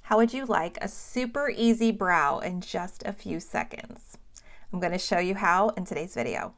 How would you like a super easy brow in just a few seconds? I'm going to show you how in today's video.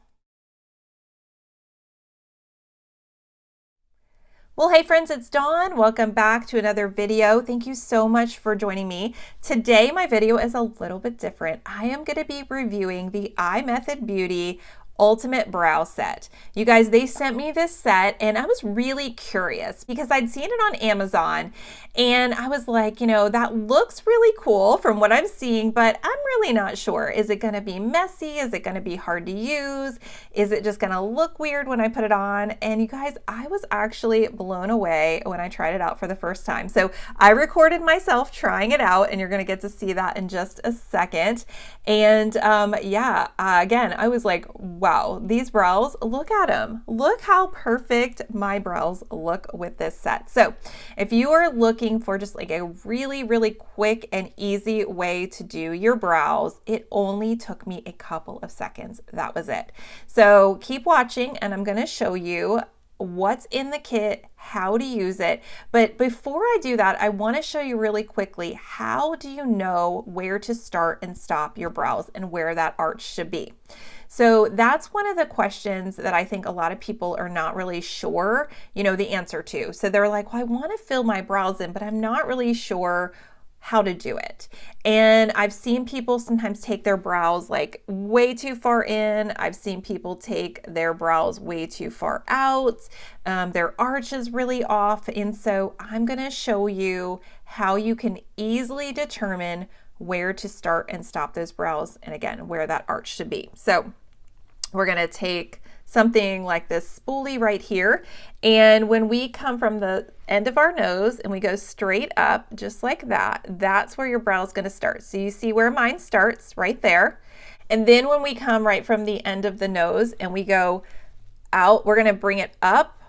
Well, hey friends, it's Dawn. Welcome back to another video. Thank you so much for joining me. Today, my video is a little bit different. I am going to be reviewing the iMethod Beauty Ultimate Brow Set. You guys, they sent me this set and I was really curious because I'd seen it on Amazon and I was like, you know, that looks really cool from what I'm seeing, but I'm really not sure. Is it going to be messy? Is it going to be hard to use? Is it just going to look weird when I put it on? And you guys, I was actually blown away when I tried it out for the first time. So I recorded myself trying it out and you're going to get to see that in just a second. And again, I was like, wow, these brows, look at them. Look how perfect my brows look with this set. So if you are looking for just like a really, really quick and easy way to do your brows, it only took me a couple of seconds. That was it. So keep watching and I'm going to show you what's in the kit, how to use it. But before I do that, I want to show you really quickly, how do you know where to start and stop your brows and where that arch should be? So that's one of the questions that I think a lot of people are not really sure, you know, the answer to. So they're like, well, I want to fill my brows in, but I'm not really sure how to do it. And I've seen people sometimes take their brows like way too far in. I've seen people take their brows way too far out. Their arch is really off. And so I'm going to show you how you can easily determine where to start and stop those brows, and again, where that arch should be. So we're going to take something like this spoolie right here, and when we come from the end of our nose and we go straight up just like that, that's where your brow is going to start. So you see where mine starts right there, and then when we come right from the end of the nose and we go out, we're going to bring it up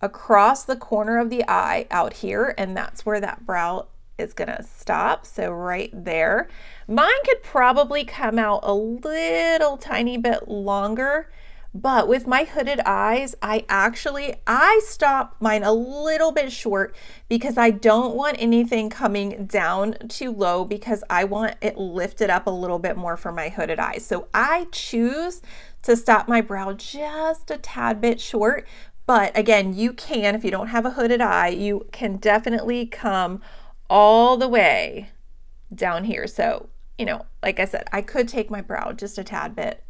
across the corner of the eye out here, and that's where that brow is gonna stop. So right there. Mine could probably come out a little tiny bit longer, but with my hooded eyes, I stop mine a little bit short because I don't want anything coming down too low because I want it lifted up a little bit more for my hooded eyes. So I choose to stop my brow just a tad bit short. But again, you can, if you don't have a hooded eye, you can definitely come all the way down here. So, you know, like I said, I could take my brow just a tad bit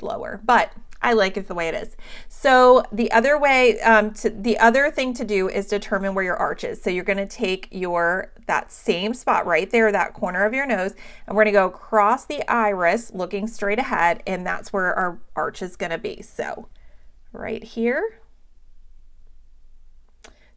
lower, but I like it the way it is. So the other way, the other thing to do is determine where your arch is. So you're going to take that same spot right there, that corner of your nose, and we're going to go across the iris, looking straight ahead, and that's where our arch is going to be. So right here.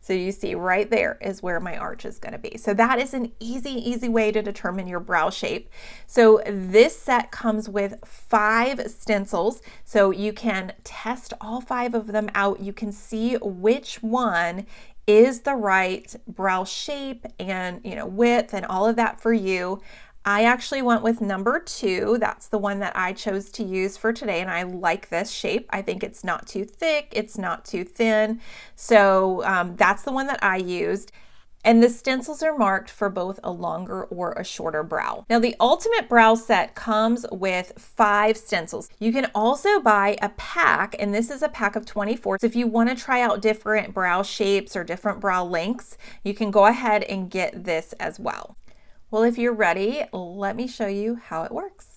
So you see right there is where my arch is going to be. So that is an easy way to determine your brow shape. So this set comes with 5 stencils. So you can test all 5 of them out. You can see which one is the right brow shape and, you know, width and all of that for you. I actually went with number 2. That's the one that I chose to use for today, and I like this shape. I think it's not too thick, it's not too thin. So that's the one that I used. And the stencils are marked for both a longer or a shorter brow. Now the Ultimate Brow Set comes with 5 stencils. You can also buy a pack, and this is a pack of 24. So if you want to try out different brow shapes or different brow lengths, you can go ahead and get this as well. Well, if you're ready, let me show you how it works.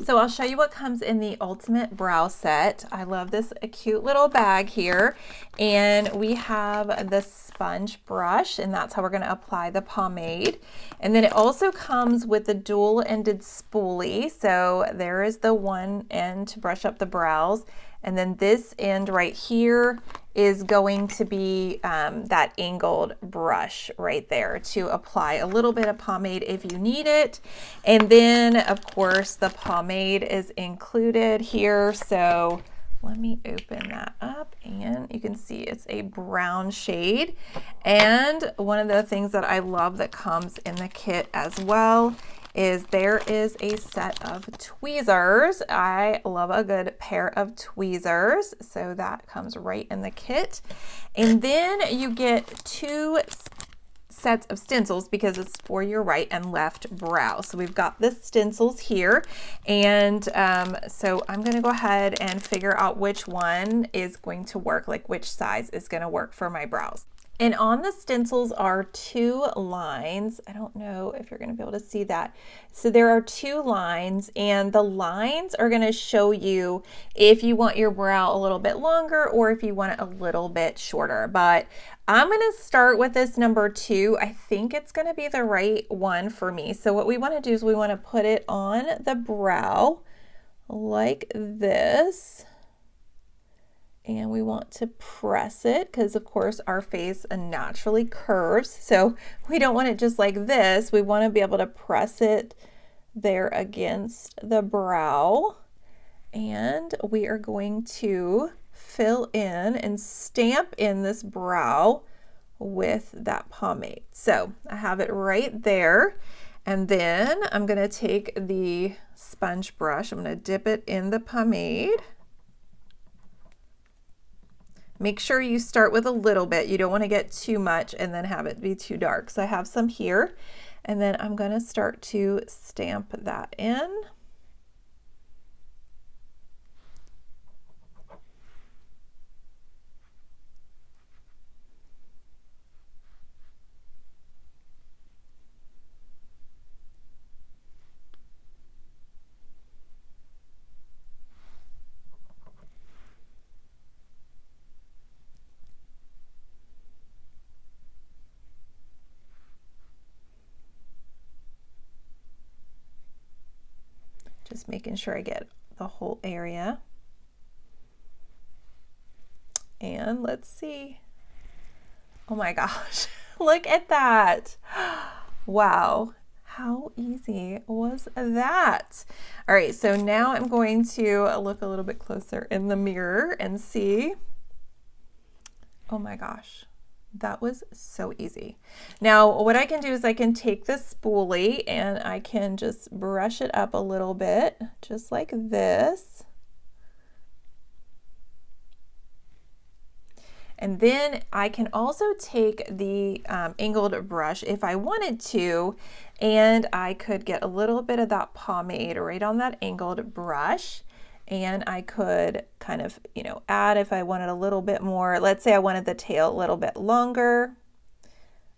So I'll show you what comes in the Ultimate Brow Set. I love this cute little bag here. And we have the sponge brush, and that's how we're going to apply the pomade. And then it also comes with the dual-ended spoolie. So there is the one end to brush up the brows. And then this end right here is going to be that angled brush right there to apply a little bit of pomade if you need it. And then of course the pomade is included here. So let me open that up and you can see it's a brown shade. And one of the things that I love that comes in the kit as well is there is a set of tweezers. I love a good pair of tweezers, so that comes right in the kit. And then you get 2 sets of stencils because it's for your right and left brow. So we've got the stencils here, and so I'm going to go ahead and figure out which one is going to work, like which size is going to work for my brows. And on the stencils are 2 lines. I don't know if you're going to be able to see that. So there are 2 lines, and the lines are going to show you if you want your brow a little bit longer or if you want it a little bit shorter. But I'm going to start with this number 2. I think it's going to be the right one for me. So what we want to do is we want to put it on the brow like this. And we want to press it because, of course, our face naturally curves. So we don't want it just like this. We want to be able to press it there against the brow. And we are going to fill in and stamp in this brow with that pomade. So I have it right there. And then I'm going to take the sponge brush. I'm going to dip it in the pomade. Make sure you start with a little bit. You don't want to get too much and then have it be too dark. So I have some here, and then I'm going to start to stamp that in. Just making sure I get the whole area. And let's see. Oh my gosh, look at that. Wow, how easy was that? All right, so now I'm going to look a little bit closer in the mirror and see. Oh my gosh. That was so easy. Now, what I can do is I can take the spoolie and I can just brush it up a little bit, just like this. And then I can also take the angled brush if I wanted to, and I could get a little bit of that pomade right on that angled brush. And I could kind of, you know, add if I wanted a little bit more. Let's say I wanted the tail a little bit longer.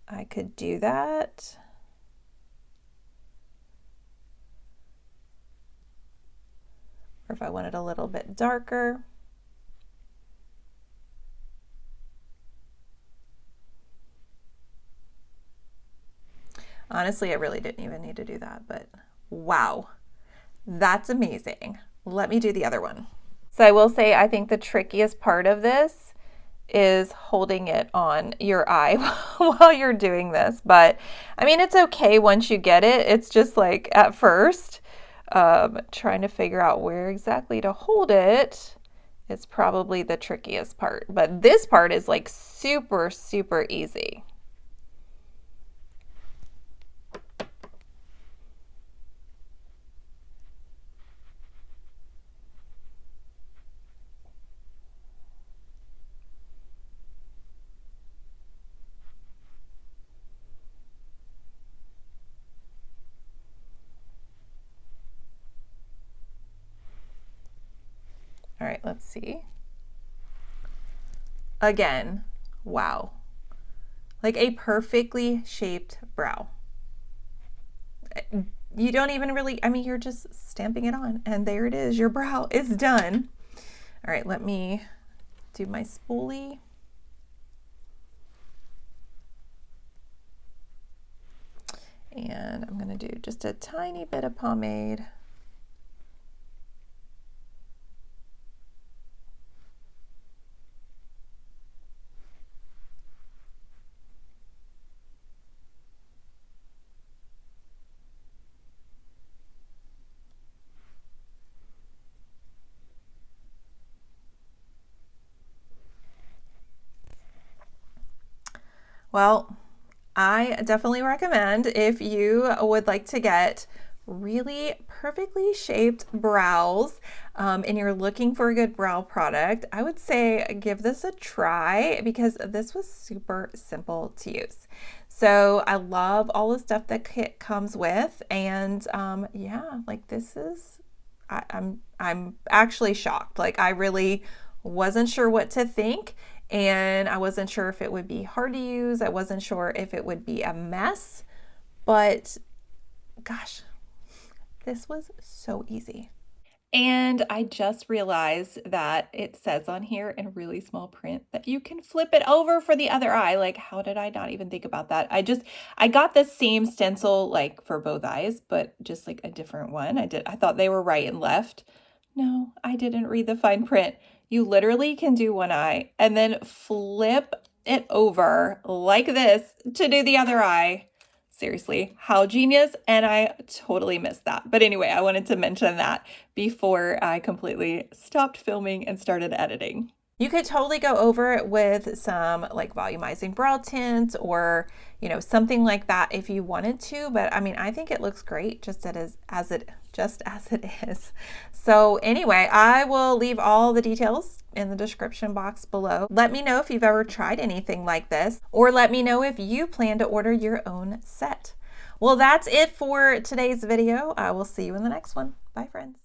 I could do that. Or if I wanted a little bit darker. Honestly, I really didn't even need to do that, but wow, that's amazing. Let me do the other one. So I will say, I think the trickiest part of this is holding it on your eye while you're doing this. But I mean, it's okay once you get it. It's just like at first, trying to figure out where exactly to hold it is probably the trickiest part. But this part is like super, super easy. All right, let's see. Again, wow. Like a perfectly shaped brow. You don't even really, I mean, you're just stamping it on and there it is. Your brow is done. All right, let me do my spoolie. And I'm going to do just a tiny bit of pomade. Well, I definitely recommend if you would like to get really perfectly shaped brows, and you're looking for a good brow product, I would say give this a try because this was super simple to use. So I love all the stuff that kit comes with, and yeah, like this is, I'm actually shocked. Like I really wasn't sure what to think, and I wasn't sure if it would be hard to use. I wasn't sure if it would be a mess, but gosh, this was so easy. And I just realized that it says on here in really small print that you can flip it over for the other eye. Like, how did I not even think about that? I got the same stencil like for both eyes, but just like a different one. I thought they were right and left. No, I didn't read the fine print. You literally can do one eye and then flip it over like this to do the other eye. Seriously, how genius, and I totally missed that. But anyway, I wanted to mention that before I completely stopped filming and started editing. You could totally go over it with some like volumizing brow tint or, you know, something like that if you wanted to, but I mean, I think it looks great just as it is. So anyway, I will leave all the details in the description box below. Let me know if you've ever tried anything like this, or let me know if you plan to order your own set. Well, that's it for today's video. I will see you in the next one. Bye, friends.